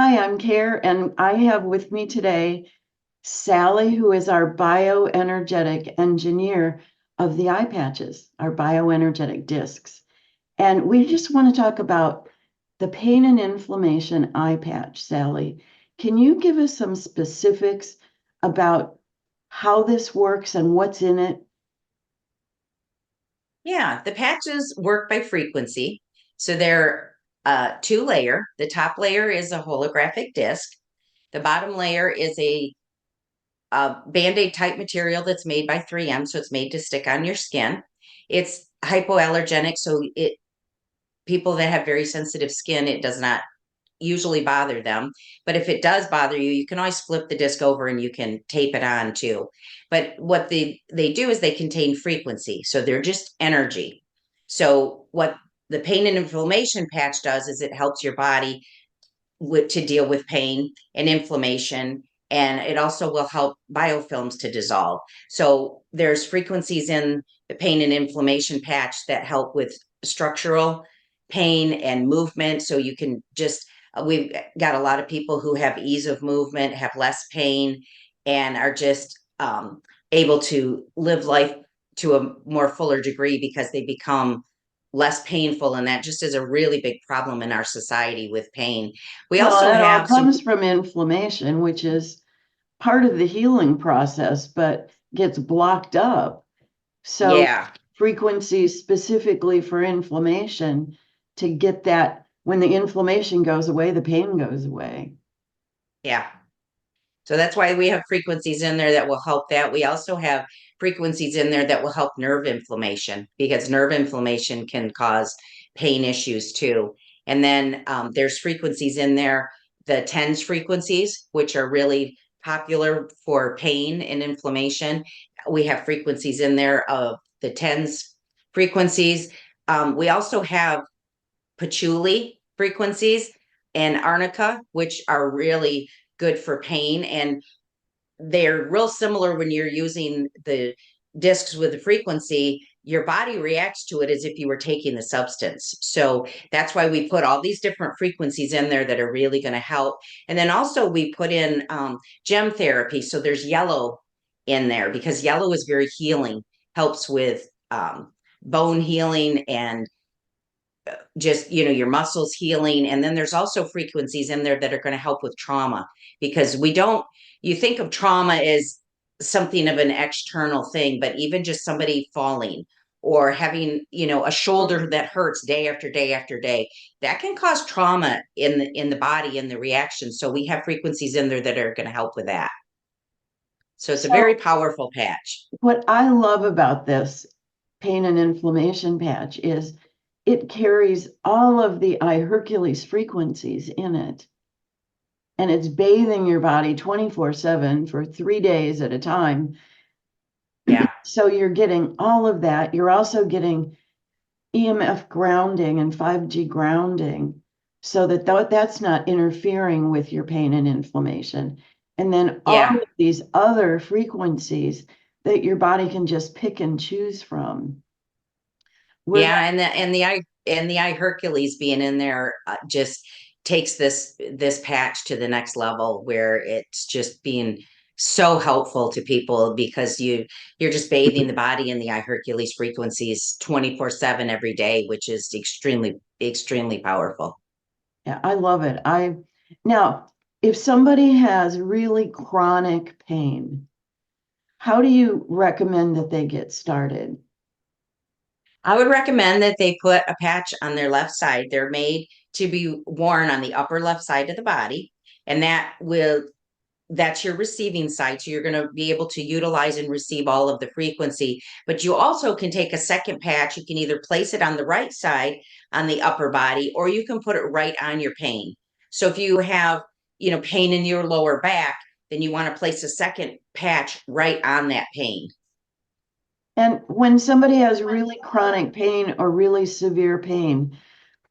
Hi, I'm Kare, and I have with me today Sally, who is our bioenergetic engineer of the eye patches, our bioenergetic discs. And we just want to talk about the pain and inflammation eye patch. Sally, can you give us some specifics about how this works and what's in it? Yeah, the patches work by frequency. So they're two layer. The top layer is a holographic disc. The bottom layer is a Band-Aid type material that's made by 3M, so it's made to stick on your skin. It's hypoallergenic, so it people that have very sensitive skin, it does not usually bother them. But if it does bother you, you can always flip the disc over and you can tape it on too. But what they do is they contain frequency. So they're just energy. So what the pain and inflammation patch does is it helps your body to deal with pain and inflammation. And it also will help biofilms to dissolve. So there's frequencies in the pain and inflammation patch that help with structural pain and movement. So you can just, we've got a lot of people who have ease of movement, have less pain, and are just able to live life to a more fuller degree because they become less painful. And that just is a really big problem in our society with pain. We Well, also that all have some, comes from inflammation, which is part of the healing process, but gets blocked up. So yeah, frequencies specifically for inflammation to get that when the inflammation goes away, the pain goes away. yeah. So that's why we have frequencies in there that will help that. We also have frequencies in there that will help nerve inflammation because nerve inflammation can cause pain issues too. And then there's frequencies in there, the TENS frequencies, which are really popular for pain and inflammation. We have frequencies in there of the TENS frequencies. We also have patchouli frequencies and arnica, which are really good for pain. And they're real similar when you're using the discs with the frequency. Your body reacts to it as if you were taking the substance. So that's why we put all these different frequencies in there that are really going to help. And then also we put in gem therapy. So there's yellow in there because yellow is very healing, helps with bone healing and just your muscles healing. And then there's also frequencies in there that are going to help with trauma because we don't you think of trauma as something of an external thing, but even just somebody falling or having a shoulder that hurts day after day after day, that can cause trauma in the body and the reaction. So we have frequencies in there that are going to help with that. So it's a So very powerful patch. what I love about this pain and inflammation patch is it carries all of the iHeRQles frequencies in it. And it's bathing your body 24/7 for 3 days at a time. Yeah. So you're getting all of that. You're also getting EMF grounding and 5G grounding so that that's not interfering with your pain and inflammation. And then all Yeah. of these other frequencies that your body can just pick and choose from. We're Yeah, and the iHeRQles being in there just takes this patch to the next level where it's just being so helpful to people because you're just bathing the body in the iHeRQles frequencies 24/7 every day, which is extremely powerful. Yeah, I love it. I now, if somebody has really chronic pain, how do you recommend that they get started? I would recommend that they put a patch on their left side. They're made to be worn on the upper left side of the body, and that's your receiving side. So you're going to be able to utilize and receive all of the frequency. But you also can take a second patch. You can either place it on the right side on the upper body, or you can put it right on your pain. So if you have, pain in your lower back, then you want to place a second patch right on that pain. And when somebody has really chronic pain or really severe pain,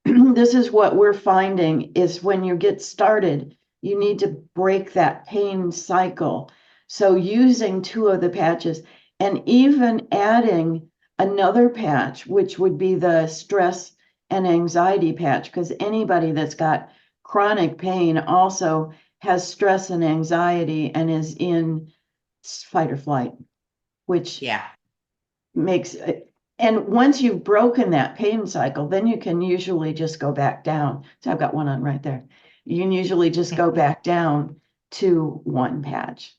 this is what we're finding is when you get started, you need to break that pain cycle. So using two of the patches and even adding another patch, which would be the stress and anxiety patch, because anybody that's got chronic pain also has stress and anxiety and is in fight or flight, which Yeah. makes it, and once you've broken that pain cycle, then you can usually just go back down. So I've got one on right there. You can usually just go back down to one patch.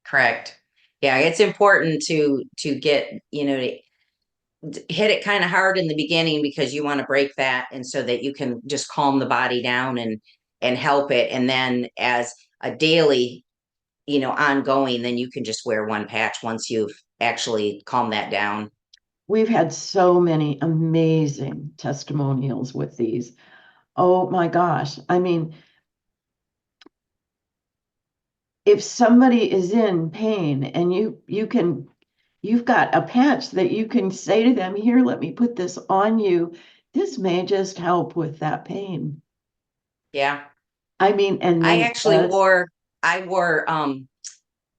Correct. Yeah, it's important to get, to hit it kind of hard in the beginning because you want to break that and so that you can just calm the body down and help it. And then as a daily, ongoing, then you can just wear one patch once you've actually calmed that down. We've had so many amazing testimonials with these. Oh my gosh. I mean, if somebody is in pain and you've got a patch that you can say to them, here, let me put this on you. This may just help with that pain. Yeah. I mean, and I then it actually does. wore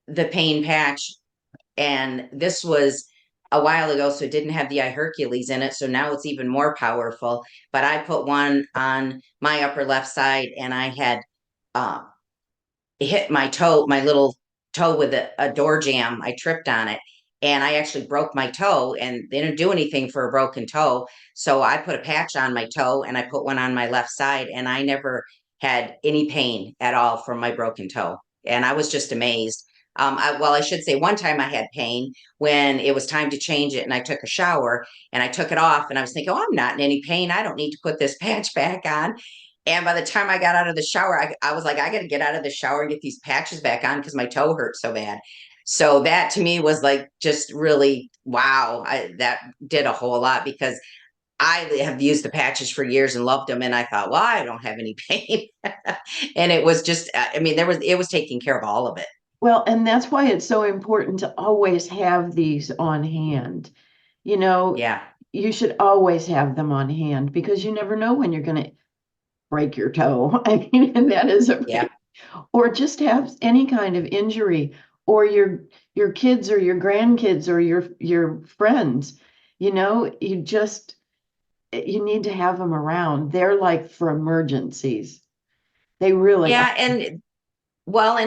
the pain patch, and this was a while ago, so it didn't have the iHeRQles in it. So now it's even more powerful. But I put one on my upper left side, and I had uh, hit my toe, my little toe with a door jamb. I tripped on it and I actually broke my toe, and they didn't do anything for a broken toe. So I put a patch on my toe and I put one on my left side, and I never had any pain at all from my broken toe. And I was just amazed. I should say one time I had pain when it was time to change it and I took a shower and I took it off and I was thinking, oh, I'm not in any pain. I don't need to put this patch back on. And by the time I got out of the shower, I was like, I got to get out of the shower and get these patches back on because my toe hurt so bad. So that to me was like just really wow. That did a whole lot because I have used the patches for years and loved them. And I thought, well, I don't have any pain. And it was just, I mean, it was taking care of all of it. Well, and that's why it's so important to always have these on hand. You know, Yeah. you should always have them on hand because you never know when you're going to break your toe. I mean, and that is a Yeah. or just have any kind of injury, or your kids or your grandkids or your friends. You need to have them around. They're like for emergencies. They really are. Yeah. And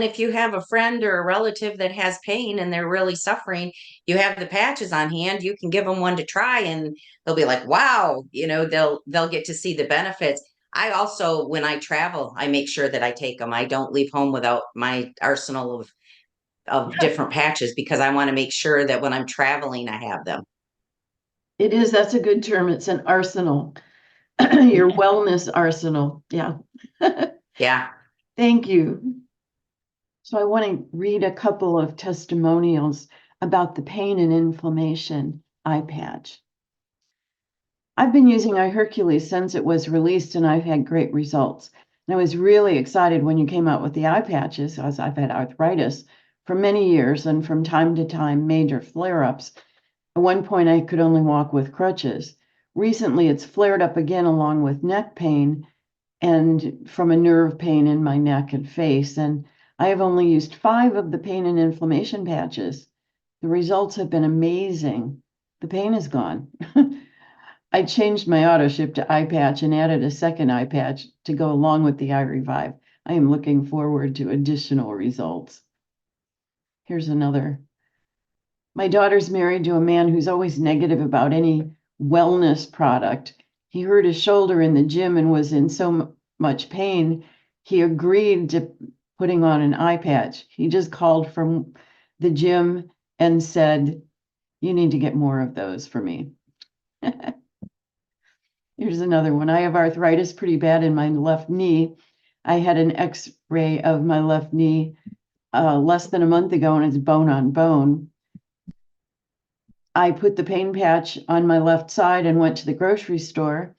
if you have a friend or a relative that has pain and they're really suffering, you have the patches on hand, you can give them one to try and they'll be like, wow, they'll get to see the benefits. I also, when I travel, I make sure that I take them. I don't leave home without my arsenal of different patches because I want to make sure that when I'm traveling, I have them. It is, that's a good term. It's an arsenal. Your wellness arsenal. Yeah. Yeah. Thank you. So I want to read a couple of testimonials about the pain and inflammation iPatch. I've been using iHeRQles since it was released and I've had great results. And I was really excited when you came out with the eye patches, as I've had arthritis for many years and from time to time major flare-ups. At one point I could only walk with crutches. Recently it's flared up again along with neck pain and from a nerve pain in my neck and face. And I have only used 5 of the pain and inflammation patches. The results have been amazing. The pain is gone. I changed my auto ship to iPatch and added a second iPatch to go along with the iRevive. I am looking forward to additional results. Here's another. My daughter's married to a man who's always negative about any wellness product. He hurt his shoulder in the gym and was in so much pain. He agreed to putting on an eye patch. He just called from the gym and said, you need to get more of those for me. Here's another one. I have arthritis pretty bad in my left knee. I had an x-ray of my left knee less than a month ago, and it's bone on bone. I put the pain patch on my left side and went to the grocery store.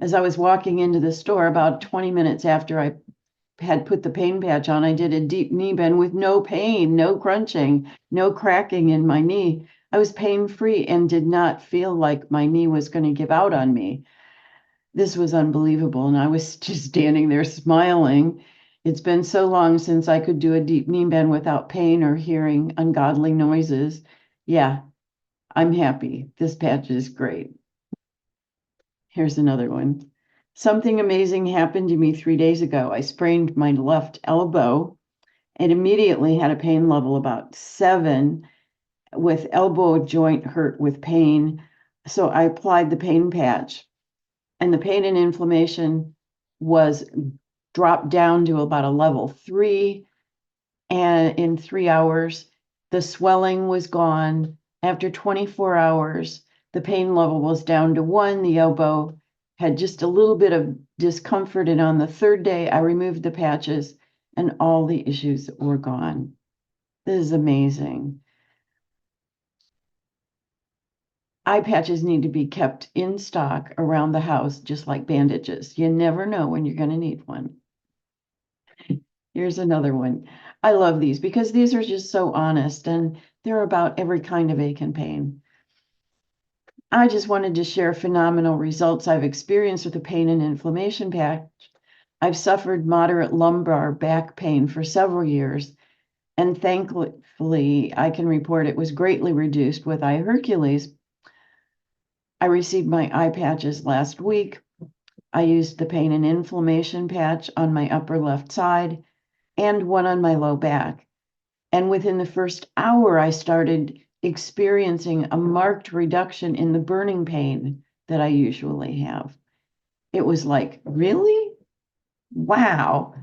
As I was walking into the store, about 20 minutes after I had put the pain patch on, I did a deep knee bend with no pain, no crunching, no cracking in my knee. I was pain-free and did not feel like my knee was going to give out on me. This was unbelievable. And I was just standing there smiling. It's been so long since I could do a deep knee bend without pain or hearing ungodly noises. Yeah, I'm happy. This patch is great. Here's another one. Something amazing happened to me 3 days ago. I sprained my left elbow and immediately had a pain level about 7 with elbow joint hurt with pain. So I applied the pain patch, and the pain and inflammation was dropped down to about a level 3. And in 3 hours, the swelling was gone. After 24 hours, the pain level was down to 1. The elbow had just a little bit of discomfort. And on the third day, I removed the patches and all the issues were gone. This is amazing. Eye patches need to be kept in stock around the house, just like bandages. You never know when you're going to need one. Here's another one. I love these because these are just so honest and they're about every kind of ache and pain. I just wanted to share phenomenal results I've experienced with the pain and inflammation patch. I've suffered moderate lumbar back pain for several years, and thankfully, I can report it was greatly reduced with iHeRQles. I received my eye patches last week. I used the pain and inflammation patch on my upper left side and one on my low back. And within the first hour, I started experiencing a marked reduction in the burning pain that I usually have. It was like, really? Wow.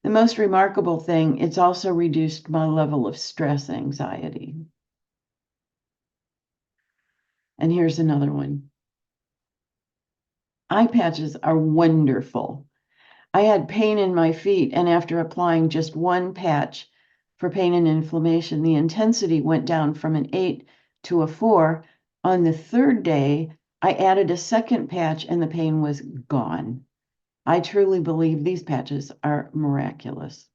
The most remarkable thing, it's also reduced my level of stress anxiety. And here's another one. Eye patches are wonderful. I had pain in my feet, and after applying just one patch for pain and inflammation, the intensity went down from an 8 to a 4. On the third day, I added a second patch and the pain was gone. I truly believe these patches are miraculous.